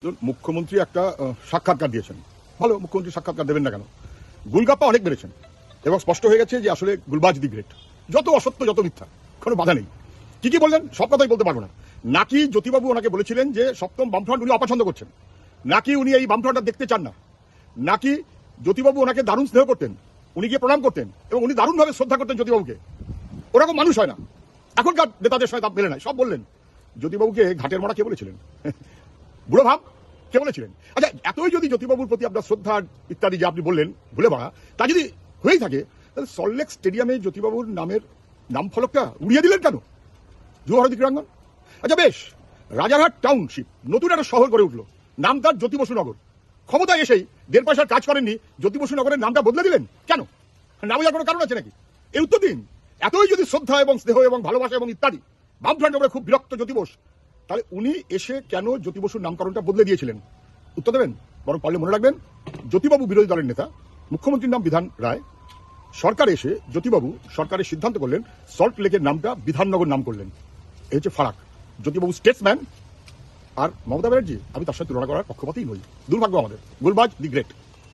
মুখ্যমন্ত্রী একটা সাক্ষাৎকার দিয়েছেন, ভালো, মুখ্যমন্ত্রী সাক্ষাৎকার দেবেন না কেন? গুলগাপ্পা অনেক বেড়েছেন এবং স্পষ্ট হয়ে গেছে যে আসলে গুলবাজ দি গ্রেট। যত অসত্য যত মিথ্যা, কোনো বাধা নেই। কি কি বললেন সব কথাই বলতে পারবো না। নাকি জ্যোতিবাবু ওনাকে বলেছিলেন যে সপ্তম বামফ্রন্ট উনি অপছন্দ করছেন, নাকি উনি এই বামফ্রন্টটা দেখতে চান না, নাকি জ্যোতিবাবু ওনাকে দারুণ স্নেহ করতেন, উনি গিয়ে প্রণাম করতেন এবং উনি দারুণভাবে শ্রদ্ধা করতেন জ্যোতিবাবুকে। ওরকম মানুষ হয় না, এখনকার নেতাদের সঙ্গে তাপ মেলে নাই, সব বললেন। জ্যোতিবাবুকে ঘাটের মারা কে বলেছিলেন? বুড়ো ভাব কে বলেছিলেন? আচ্ছা, এতই যদি জ্যোতিবাবুর প্রতি আপনার শ্রদ্ধা ইত্যাদি যে আপনি বললেন ভুলে মারা, তা যদি হয়েই থাকে তাহলে সল্টলেক স্টেডিয়ামে জ্যোতিবাবুর নামের নাম ফলকটা উড়িয়ে দিলেন কেন? যুব ভারতী ক্রীড়াঙ্গন। আচ্ছা বেশ, রাজারহাট টাউনশিপ নতুন একটা শহর গড়ে উঠলো, নাম তার জ্যোতি বসু নগর। ক্ষমতায় এসেই 1.5 পয়সার কাজ করেননি, জ্যোতি বসু নগরের নামটা বদলে দিলেন কেন? না বোঝার কোনো কারণ আছে নাকি? এই উত্তর দিন। এতই যদি শ্রদ্ধা এবং স্নেহ এবং ভালোবাসা এবং ইত্যাদি বামফ্রন্ট ওপরে খুব বিরক্ত জ্যোতি বোস, তাহলে উনি এসে কেন জ্যোতি বসুর নামকরণটা বদলে দিয়েছিলেন? উত্তর দেবেন? বরং পারলে মনে রাখবেন, জ্যোতিবাবু বিরোধী দলের নেতা, মুখ্যমন্ত্রীর নাম বিধান রায়, সরকারে এসে জ্যোতিবাবু সরকারের সিদ্ধান্ত করলেন সল্ট লেকের নামটা বিধাননগর নাম করলেন। এই হচ্ছে ফারাক। জ্যোতিবাবু স্টেটসম্যান, আর মমতা ব্যানার্জি আমি তার সাথে তুলনা করার পক্ষপাতই নই। দুর্ভাগ্য আমাদের। গুলবাজ দি গ্রেট।